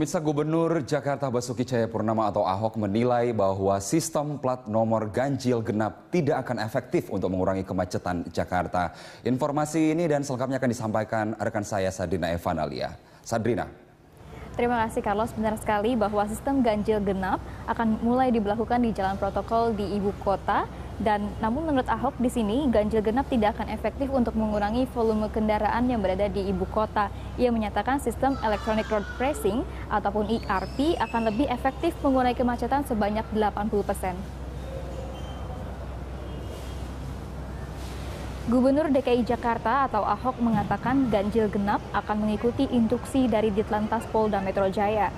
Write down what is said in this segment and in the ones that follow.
Pemirsa, Gubernur Jakarta Basuki Cahayapurnama atau Ahok menilai bahwa sistem plat nomor ganjil genap tidak akan efektif untuk mengurangi kemacetan Jakarta. Informasi ini dan selengkapnya akan disampaikan rekan saya Sadrina Evanalia. Sadrina. Terima kasih Carlos, benar sekali bahwa sistem ganjil genap akan mulai diberlakukan di jalan protokol di ibu kota. Dan namun menurut Ahok di sini ganjil genap tidak akan efektif untuk mengurangi volume kendaraan yang berada di ibu kota. Ia menyatakan sistem electronic road pricing ataupun ERP akan lebih efektif mengurangi kemacetan sebanyak 80%. Gubernur DKI Jakarta atau Ahok mengatakan ganjil genap akan mengikuti instruksi dari Ditlantas Polda Metro Jaya.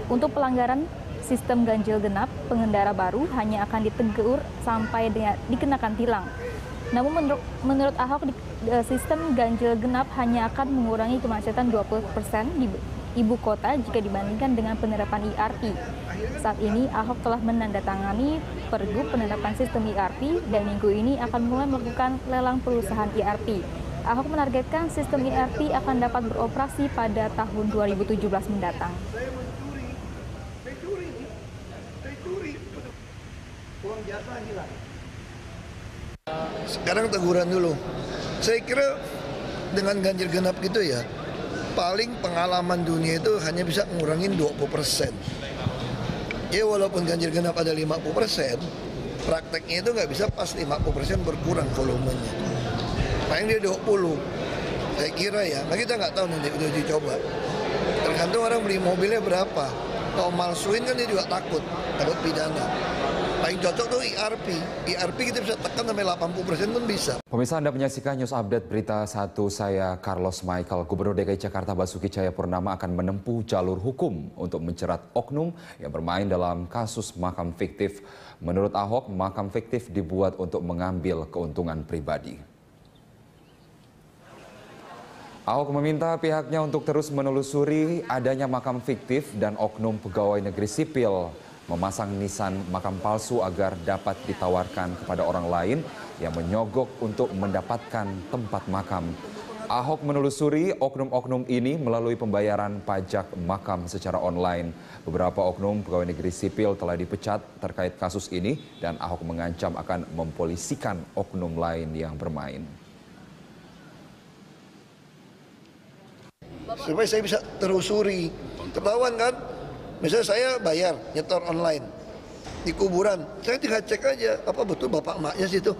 Untuk pelanggaran sistem ganjil genap, pengendara baru hanya akan ditegur sampai dikenakan tilang. Namun menurut Ahok, sistem ganjil genap hanya akan mengurangi kemacetan 20% di ibu kota jika dibandingkan dengan penerapan ERP. Saat ini Ahok telah menandatangani pergub penerapan sistem ERP dan minggu ini akan mulai melakukan lelang perusahaan ERP. Ahok menargetkan sistem ERP akan dapat beroperasi pada tahun 2017 mendatang. Uang jasa hilang. Sekarang teguran dulu. Saya kira dengan ganjil genap gitu ya, paling pengalaman dunia itu hanya bisa ngurangin 20%. Ya walaupun ganjil genap ada 50%, prakteknya itu nggak bisa pas 50% berkurang volumenya. Paling dia 20. Saya kira ya, nah kita nggak tahu nanti udah dicoba. Tergantung orang beli mobilnya berapa. Kalau malsuin kan dia juga takut pidana. Paling cocok tuh ERP kita bisa tekan sampai 80% pun bisa. Pemirsa, Anda menyaksikan News Update Berita 1, saya Carlos Michael. Gubernur DKI Jakarta Basuki Cahayapurnama akan menempuh jalur hukum untuk menjerat oknum yang bermain dalam kasus makam fiktif. Menurut Ahok, makam fiktif dibuat untuk mengambil keuntungan pribadi. Ahok meminta pihaknya untuk terus menelusuri adanya makam fiktif dan oknum pegawai negeri sipil memasang nisan makam palsu agar dapat ditawarkan kepada orang lain yang menyogok untuk mendapatkan tempat makam. Ahok menelusuri oknum-oknum ini melalui pembayaran pajak makam secara online. Beberapa oknum pegawai negeri sipil telah dipecat terkait kasus ini dan Ahok mengancam akan mempolisikan oknum lain yang bermain. Supaya saya bisa telusuri, ketahuan kan? Misalnya saya bayar nyetor online di kuburan, saya tinggal cek aja apa betul bapak emaknya situ,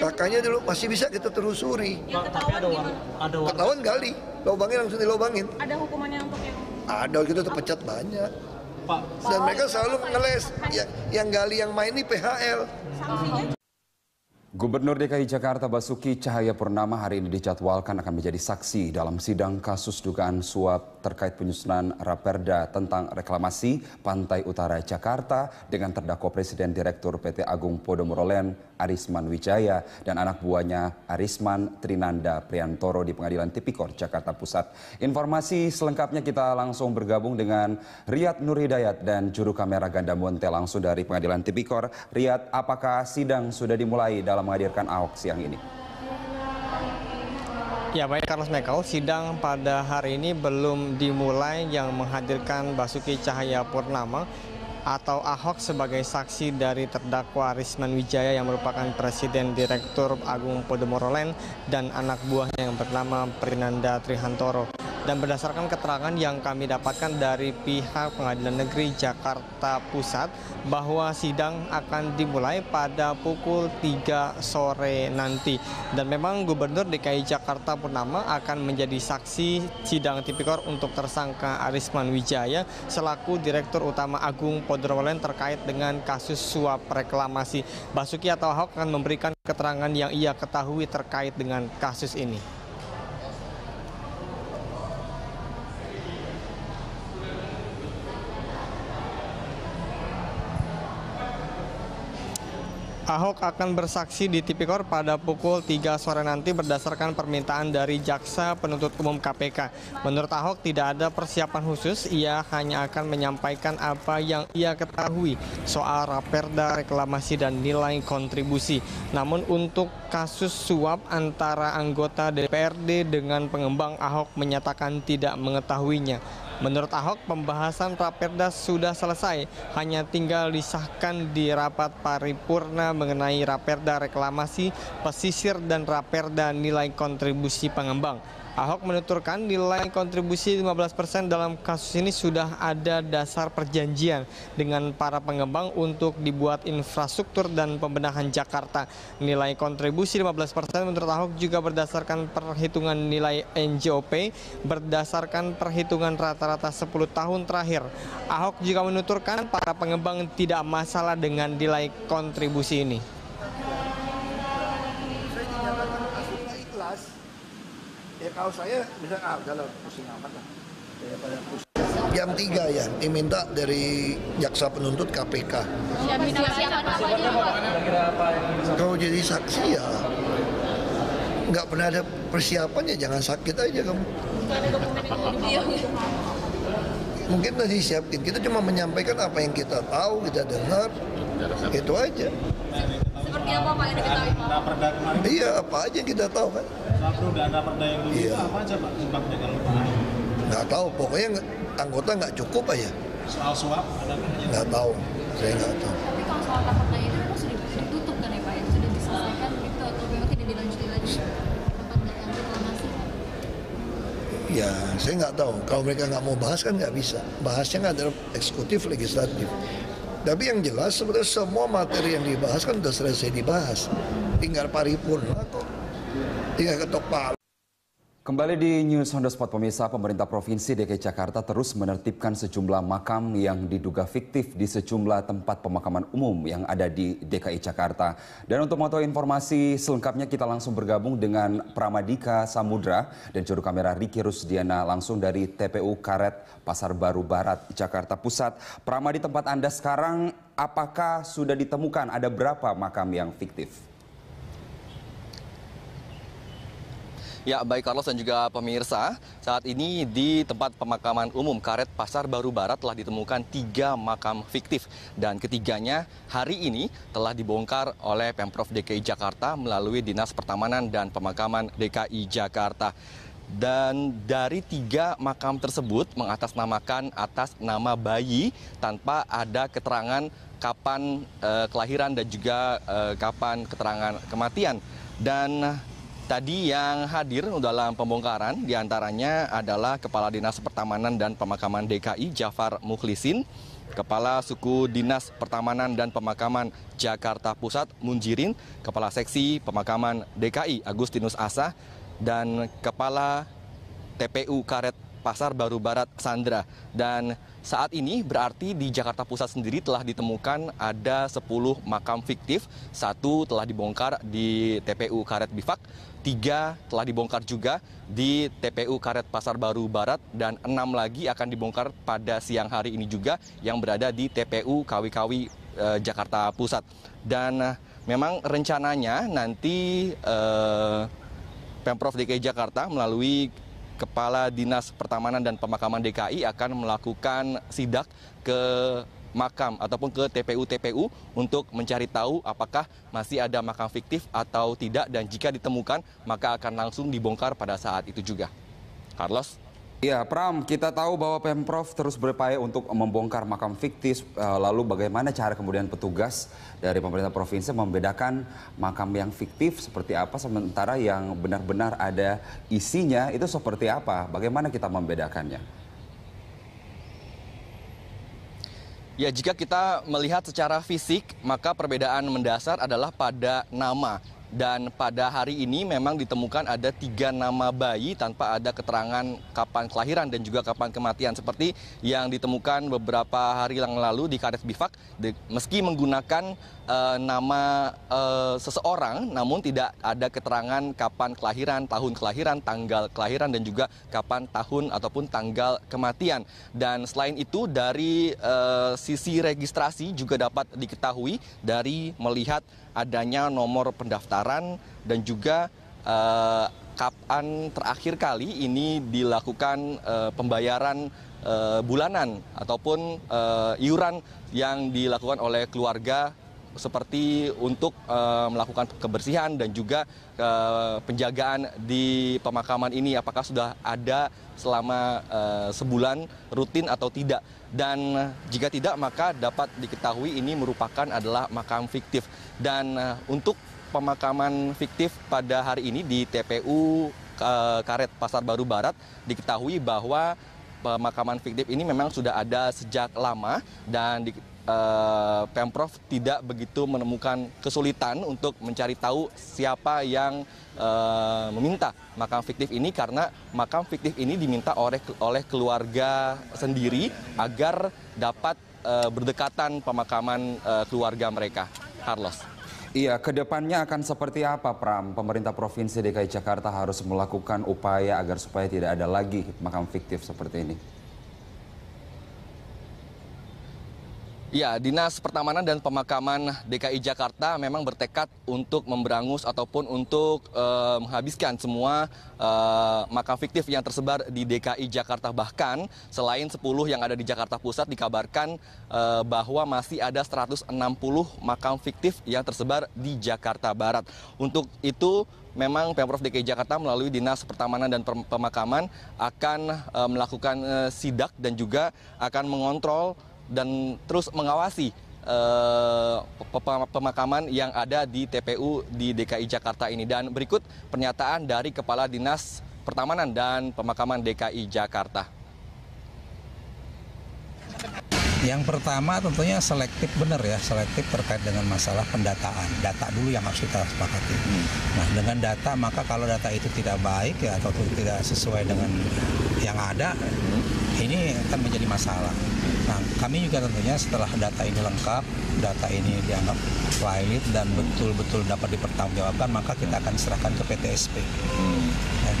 kakaknya dulu, masih bisa kita telusuri. Yang Ketahuan gali, lubangnya langsung dilobangin. Ada hukumannya untuk yang? Ada, kita terpecat banyak. Dan mereka selalu ngeles, yang gali yang main ini PHL. Sanksinya? Gubernur DKI Jakarta Basuki Cahayapurnama hari ini dijadwalkan akan menjadi saksi dalam sidang kasus dugaan suap terkait penyusunan Raperda tentang reklamasi Pantai Utara Jakarta dengan terdakwa Presiden Direktur PT Agung Podomoro Land Arisman Wijaya dan anak buahnya Arisman Trinanda Priantoro di Pengadilan Tipikor Jakarta Pusat. Informasi selengkapnya kita langsung bergabung dengan Riyad Nurhidayat dan juru kamera Ganda Monte langsung dari Pengadilan Tipikor. Riyad, apakah sidang sudah dimulai dalam menghadirkan Ahok siang ini? Ya baik Carlos Michael, sidang pada hari ini belum dimulai yang menghadirkan Basuki Cahayapurnama atau Ahok sebagai saksi dari terdakwa Arisman Wijaya yang merupakan Presiden Direktur Agung Podomoro Land dan anak buahnya yang bernama Trinanda Trihantoro. Dan berdasarkan keterangan yang kami dapatkan dari pihak Pengadilan Negeri Jakarta Pusat bahwa sidang akan dimulai pada pukul 3 sore nanti. Dan memang Gubernur DKI Jakarta Purnama akan menjadi saksi sidang tipikor untuk tersangka Arisman Wijaya selaku Direktur Utama Agung Podomoro Land terkait dengan kasus suap reklamasi. Basuki atau Ahok akan memberikan keterangan yang ia ketahui terkait dengan kasus ini. Ahok akan bersaksi di Tipikor pada pukul 3 sore nanti berdasarkan permintaan dari Jaksa Penuntut Umum KPK. Menurut Ahok tidak ada persiapan khusus, ia hanya akan menyampaikan apa yang ia ketahui soal Raperda, reklamasi dan nilai kontribusi. Namun untuk kasus suap antara anggota DPRD dengan pengembang, Ahok menyatakan tidak mengetahuinya. Menurut Ahok, pembahasan Raperda sudah selesai, hanya tinggal disahkan di rapat paripurna mengenai Raperda reklamasi, pesisir, dan Raperda nilai kontribusi pengembang. Ahok menuturkan nilai kontribusi 15% dalam kasus ini sudah ada dasar perjanjian dengan para pengembang untuk dibuat infrastruktur dan pembenahan Jakarta. Nilai kontribusi 15% menurut Ahok juga berdasarkan perhitungan nilai NJOP berdasarkan perhitungan rata-rata 10 tahun terakhir. Ahok juga menuturkan para pengembang tidak masalah dengan nilai kontribusi ini. Ya kalau saya bisa kalau pusing amat lah. Jam 3 ya diminta dari jaksa penuntut KPK. Kalau jadi saksi ya nggak pernah ada persiapan, ya jangan sakit aja kamu. Mungkin tadi siapin, kita cuma menyampaikan apa yang kita tahu, kita dengar, itu aja. Seperti apa Pak yang diketahui Pak? Iya, apa aja yang kita tahu kan. Dana perda yang dulu itu apa aja Pak? Sebabnya kalau Pak? Nggak tahu, pokoknya anggota nggak cukup aja. Soal suap ada nggak? Nggak tahu, saya nggak tahu. Tapi kalau soal raperda itu memang sudah ditutup kan ya Pak? Yang sudah diselesaikan gitu atau memang tidak dilanjutin lagi raperda yang reklamasi? Ya, saya nggak tahu. Kalau mereka nggak mau bahas kan nggak bisa. Bahasnya nggak ada eksekutif, legislatif. Tapi yang jelas sebenarnya semua materi yang dibahas kan sudah selesai dibahas. Tinggal paripurna kok. Tinggal ketok palu. Kembali di News on the Spot, pemirsa. Pemerintah Provinsi DKI Jakarta terus menertibkan sejumlah makam yang diduga fiktif di sejumlah tempat pemakaman umum yang ada di DKI Jakarta. Dan untuk mengetahui informasi selengkapnya kita langsung bergabung dengan Pramadika Samudra dan juru kamera Riki Rusdiana langsung dari TPU Karet Pasar Baru Barat, Jakarta Pusat. Prama, di tempat Anda sekarang, apakah sudah ditemukan ada berapa makam yang fiktif? Ya, baik Carlos dan juga pemirsa, saat ini di tempat pemakaman umum Karet Pasar Baru Barat telah ditemukan 3 makam fiktif. Dan ketiganya hari ini telah dibongkar oleh Pemprov DKI Jakarta melalui Dinas Pertamanan dan Pemakaman DKI Jakarta. Dan dari 3 makam tersebut mengatasnamakan atas nama bayi tanpa ada keterangan kapan kelahiran dan juga kapan keterangan kematian. Dan tadi yang hadir dalam pembongkaran diantaranya adalah Kepala Dinas Pertamanan dan Pemakaman DKI Jafar Mukhlisin, Kepala Suku Dinas Pertamanan dan Pemakaman Jakarta Pusat Munjirin, Kepala Seksi Pemakaman DKI Agustinus Asa, dan Kepala TPU Karet Pasar Baru Barat Sandra. Dan saat ini berarti di Jakarta Pusat sendiri telah ditemukan ada 10 makam fiktif. 1 telah dibongkar di TPU Karet Bifak, 3 telah dibongkar juga di TPU Karet Pasar Baru Barat, dan 6 lagi akan dibongkar pada siang hari ini juga yang berada di TPU Kawi-Kawi Jakarta Pusat. Dan memang rencananya nanti Pemprov DKI Jakarta melalui Kepala Dinas Pertamanan dan Pemakaman DKI akan melakukan sidak ke makam ataupun ke TPU-TPU untuk mencari tahu apakah masih ada makam fiktif atau tidak, dan jika ditemukan maka akan langsung dibongkar pada saat itu juga. Carlos? Ya, Pram, kita tahu bahwa Pemprov terus berupaya untuk membongkar makam fiktif. Lalu bagaimana cara kemudian petugas dari pemerintah provinsi membedakan makam yang fiktif seperti apa, sementara yang benar-benar ada isinya itu seperti apa? Bagaimana kita membedakannya? Ya, jika kita melihat secara fisik, maka perbedaan mendasar adalah pada nama. Dan pada hari ini memang ditemukan ada 3 nama bayi tanpa ada keterangan kapan kelahiran dan juga kapan kematian. Seperti yang ditemukan beberapa hari yang lalu di Karet Bifak, meski menggunakan nama seseorang, namun tidak ada keterangan kapan kelahiran, tahun kelahiran, tanggal kelahiran, dan juga kapan tahun ataupun tanggal kematian. Dan selain itu dari sisi registrasi juga dapat diketahui dari melihat adanya nomor pendaftaran dan juga kapan terakhir kali ini dilakukan pembayaran bulanan ataupun iuran yang dilakukan oleh keluarga seperti untuk melakukan kebersihan dan juga penjagaan di pemakaman ini, apakah sudah ada selama sebulan rutin atau tidak. Dan jika tidak, maka dapat diketahui ini merupakan adalah makam fiktif. Dan untuk pemakaman fiktif pada hari ini di TPU Karet Pasar Baru Barat, diketahui bahwa pemakaman fiktif ini memang sudah ada sejak lama, dan Pemprov tidak begitu menemukan kesulitan untuk mencari tahu siapa yang meminta makam fiktif ini, karena makam fiktif ini diminta oleh keluarga sendiri agar dapat berdekatan pemakaman keluarga mereka. Carlos. Iya, kedepannya akan seperti apa, Pram? Pemerintah Provinsi DKI Jakarta harus melakukan upaya agar supaya tidak ada lagi makam fiktif seperti ini. Ya, Dinas Pertamanan dan Pemakaman DKI Jakarta memang bertekad untuk memberangus ataupun untuk menghabiskan semua makam fiktif yang tersebar di DKI Jakarta. Bahkan selain 10 yang ada di Jakarta Pusat, dikabarkan bahwa masih ada 160 makam fiktif yang tersebar di Jakarta Barat. Untuk itu, memang Pemprov DKI Jakarta melalui Dinas Pertamanan dan Pemakaman akan melakukan sidak dan juga akan mengontrol dan terus mengawasi pemakaman yang ada di TPU di DKI Jakarta ini. Dan berikut pernyataan dari Kepala Dinas Pertamanan dan Pemakaman DKI Jakarta. Yang pertama tentunya selektif, benar ya, selektif terkait dengan masalah pendataan. Data dulu yang harus kita sepakati. Nah, dengan data, maka kalau data itu tidak baik ya, atau tidak sesuai dengan yang ada, ini akan menjadi masalah. Nah, kami juga tentunya setelah data ini lengkap, data ini dianggap valid dan betul-betul dapat dipertanggungjawabkan, maka kita akan serahkan ke PTSP.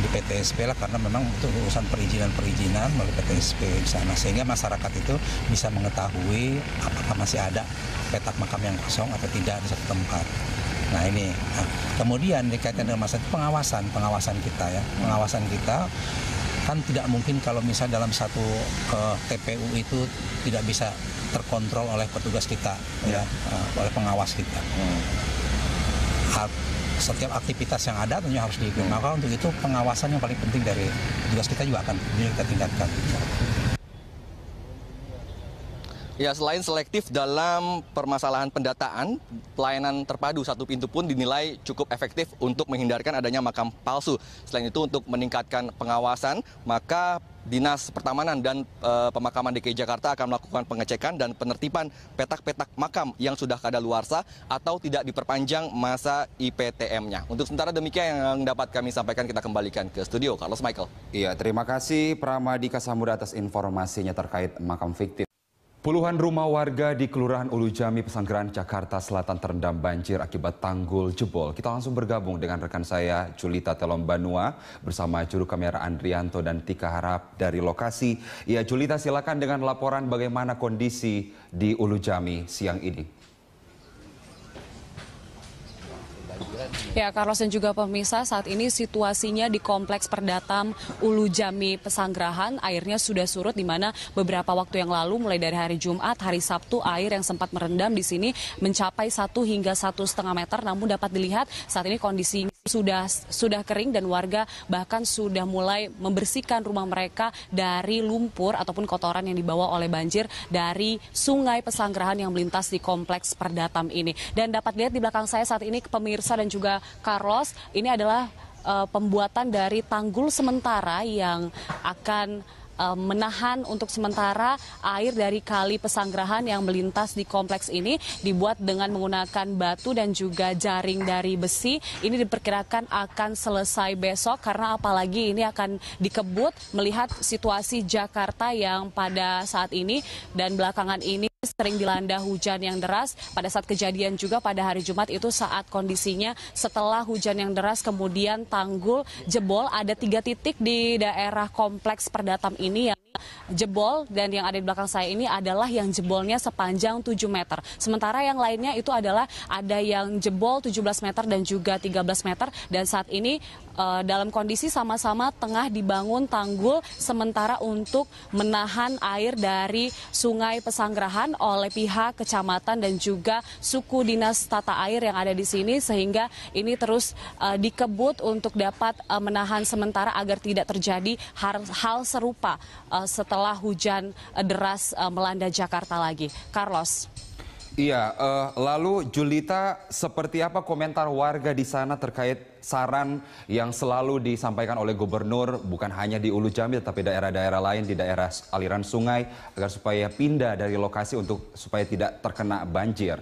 Di PTSP lah, karena memang itu urusan perizinan melalui PTSP di sana, sehingga masyarakat itu bisa mengetahui apakah masih ada petak makam yang kosong atau tidak di satu tempat. Nah ini, kemudian dikaitkan dengan masalah pengawasan kita ya, pengawasan kita kan tidak mungkin kalau misalnya dalam satu TPU itu tidak bisa terkontrol oleh petugas kita ya, oleh pengawas kita. Setiap aktivitas yang ada tentunya harus diikuti. Maka untuk itu pengawasan yang paling penting dari tugas kita juga akan kita tingkatkan. Ya, selain selektif dalam permasalahan pendataan, pelayanan terpadu satu pintu pun dinilai cukup efektif untuk menghindarkan adanya makam palsu. Selain itu, untuk meningkatkan pengawasan, maka Dinas Pertamanan dan Pemakaman DKI Jakarta akan melakukan pengecekan dan penertiban petak-petak makam yang sudah kadaluarsa atau tidak diperpanjang masa IPTM-nya. Untuk sementara demikian yang dapat kami sampaikan, kita kembalikan ke studio. Carlos Michael. Iya, terima kasih Pramadika Samudra atas informasinya terkait makam fiktif. Puluhan rumah warga di Kelurahan Ulu Jami, Pesanggerahan, Jakarta Selatan terendam banjir akibat tanggul jebol. Kita langsung bergabung dengan rekan saya, Julita Telombanua, bersama juru kamera Andrianto dan Tika Harap dari lokasi. Ya, Julita, silakan dengan laporan bagaimana kondisi di Ulu Jami siang ini. Ya, Carlos dan juga pemirsa, saat ini situasinya di Kompleks Perdatam Ulu Jami Pesanggerahan, airnya sudah surut, di mana beberapa waktu yang lalu mulai dari hari Jumat, hari Sabtu, air yang sempat merendam di sini mencapai 1 hingga 1,5 meter. Namun dapat dilihat saat ini kondisinya sudah kering dan warga bahkan sudah mulai membersihkan rumah mereka dari lumpur ataupun kotoran yang dibawa oleh banjir dari Sungai Pesanggerahan yang melintas di Kompleks Perdatam ini. Dan dapat dilihat di belakang saya saat ini, pemirsa dan juga Carlos, ini adalah pembuatan dari tanggul sementara yang akan menahan untuk sementara air dari Kali Pesanggerahan yang melintas di kompleks ini, dibuat dengan menggunakan batu dan juga jaring dari besi. Ini diperkirakan akan selesai besok, karena apalagi ini akan dikebut melihat situasi Jakarta yang pada saat ini dan belakangan ini sering dilanda hujan yang deras. Pada saat kejadian juga pada hari Jumat itu, saat kondisinya setelah hujan yang deras kemudian tanggul jebol, ada 3 titik di daerah Kompleks Perdatam ini yang jebol dan yang ada di belakang saya ini adalah yang jebolnya sepanjang 7 meter. Sementara yang lainnya itu adalah ada yang jebol 17 meter dan juga 13 meter dan saat ini dalam kondisi sama-sama tengah dibangun tanggul sementara untuk menahan air dari Sungai Pesanggerahan oleh pihak kecamatan dan juga suku dinas tata air yang ada di sini sehingga ini terus dikebut untuk dapat menahan sementara agar tidak terjadi hal serupa setelah hujan deras melanda Jakarta lagi. Carlos. Iya, lalu Julita, seperti apa komentar warga di sana terkait saran yang selalu disampaikan oleh gubernur bukan hanya di Ulu Jami tapi daerah-daerah lain di daerah aliran sungai agar supaya pindah dari lokasi untuk supaya tidak terkena banjir?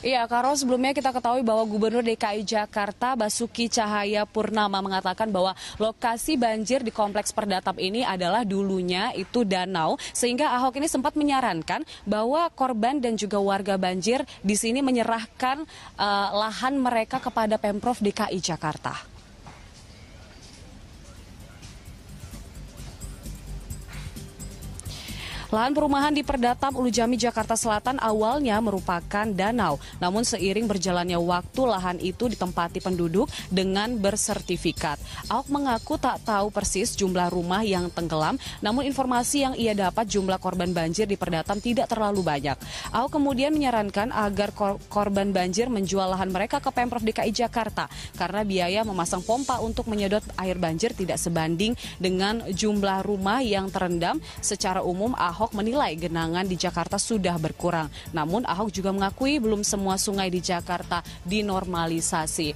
Iya, Karo, sebelumnya kita ketahui bahwa Gubernur DKI Jakarta Basuki Cahayapurnama mengatakan bahwa lokasi banjir di Kompleks Perdatap ini adalah dulunya itu danau, sehingga Ahok ini sempat menyarankan bahwa korban dan juga warga banjir di sini menyerahkan lahan mereka kepada Pemprov DKI Jakarta. Lahan perumahan di Perdatap Ulu Jami Jakarta Selatan awalnya merupakan danau. Namun seiring berjalannya waktu lahan itu ditempati penduduk dengan bersertifikat. Ahok mengaku tak tahu persis jumlah rumah yang tenggelam, namun informasi yang ia dapat jumlah korban banjir di Perdatap tidak terlalu banyak. Ahok kemudian menyarankan agar korban banjir menjual lahan mereka ke Pemprov DKI Jakarta karena biaya memasang pompa untuk menyedot air banjir tidak sebanding dengan jumlah rumah yang terendam. Secara umum Ahok menilai genangan di Jakarta sudah berkurang. Namun Ahok juga mengakui belum semua sungai di Jakarta dinormalisasi.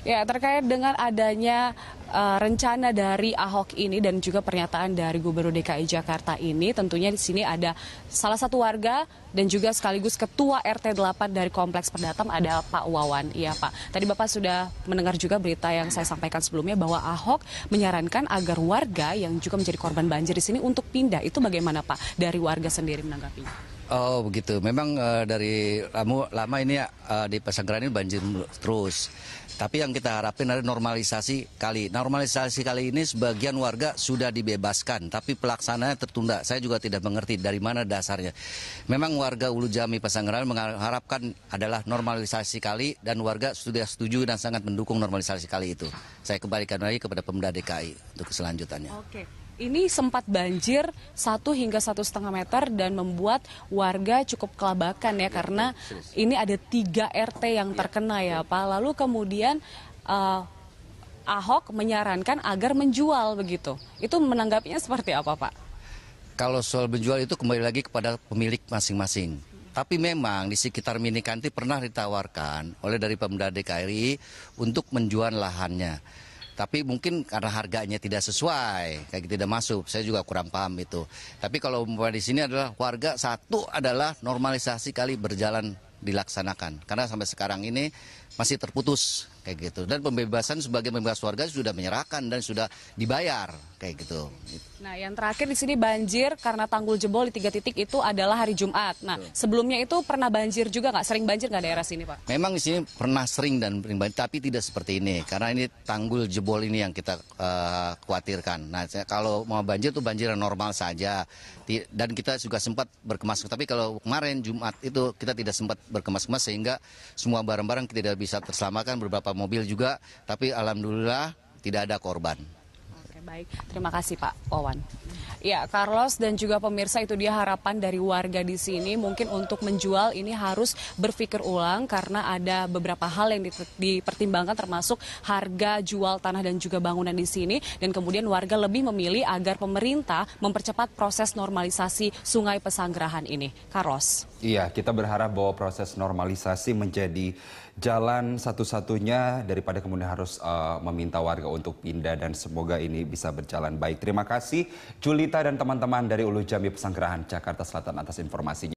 Ya, terkait dengan adanya rencana dari Ahok ini dan juga pernyataan dari Gubernur DKI Jakarta ini, tentunya di sini ada salah satu warga dan juga sekaligus Ketua RT 8 dari Kompleks Perdatap ada Pak Wawan. Iya Pak, tadi Bapak sudah mendengar juga berita yang saya sampaikan sebelumnya bahwa Ahok menyarankan agar warga yang juga menjadi korban banjir di sini untuk pindah. Itu bagaimana Pak dari warga sendiri menanggapinya? Oh begitu, memang dari lama ini di Pesanggerahan ini banjir terus. Tapi yang kita harapin adalah normalisasi kali. Normalisasi kali ini sebagian warga sudah dibebaskan, tapi pelaksanaannya tertunda. Saya juga tidak mengerti dari mana dasarnya. Memang warga Ulu Jami Pesanggerahan mengharapkan adalah normalisasi kali dan warga sudah setuju dan sangat mendukung normalisasi kali itu. Saya kembalikan lagi kepada Pemda DKI untuk keselanjutannya. Oke. Ini sempat banjir 1 hingga 1,5 meter dan membuat warga cukup kelabakan ya karena ini ada 3 RT yang terkena ya Pak. Lalu kemudian Ahok menyarankan agar menjual begitu. Itu menanggapinya seperti apa Pak? Kalau soal menjual itu kembali lagi kepada pemilik masing-masing. Tapi memang di sekitar Minikanti pernah ditawarkan oleh dari Pemda DKI untuk menjual lahannya. Tapi mungkin karena harganya tidak sesuai, kayak tidak masuk, saya juga kurang paham itu. Tapi kalau di sini adalah warga satu adalah normalisasi kali berjalan dilaksanakan. Karena sampai sekarang ini masih terputus kayak gitu. Dan pembebasan sebagai pembebas warga sudah menyerahkan dan sudah dibayar kayak gitu. Nah, yang terakhir di sini banjir karena tanggul jebol di 3 titik itu adalah hari Jumat. Nah, sebelumnya itu pernah banjir juga nggak? Sering banjir nggak daerah sini, Pak? Memang di sini pernah sering dan banjir, tapi tidak seperti ini. Karena ini tanggul jebol ini yang kita khawatirkan. Nah, kalau mau banjir itu banjir normal saja. Dan kita juga sempat berkemas. Tapi kalau kemarin Jumat itu kita tidak sempat berkemas-kemas sehingga semua barang-barang tidak bisa terselamatkan, beberapa mobil juga. Tapi alhamdulillah tidak ada korban. Baik, terima kasih Pak Wawan. Ya, Carlos dan juga pemirsa, itu dia harapan dari warga di sini. Mungkin untuk menjual ini harus berpikir ulang karena ada beberapa hal yang dipertimbangkan termasuk harga jual tanah dan juga bangunan di sini. Dan kemudian warga lebih memilih agar pemerintah mempercepat proses normalisasi Sungai Pesanggerahan ini. Carlos. Iya, kita berharap bahwa proses normalisasi menjadi jalan satu-satunya daripada kemudian harus meminta warga untuk pindah dan semoga ini bisa berjalan baik. Terima kasih Julita dan teman-teman dari Ulu Jami Pesanggerahan Jakarta Selatan atas informasinya.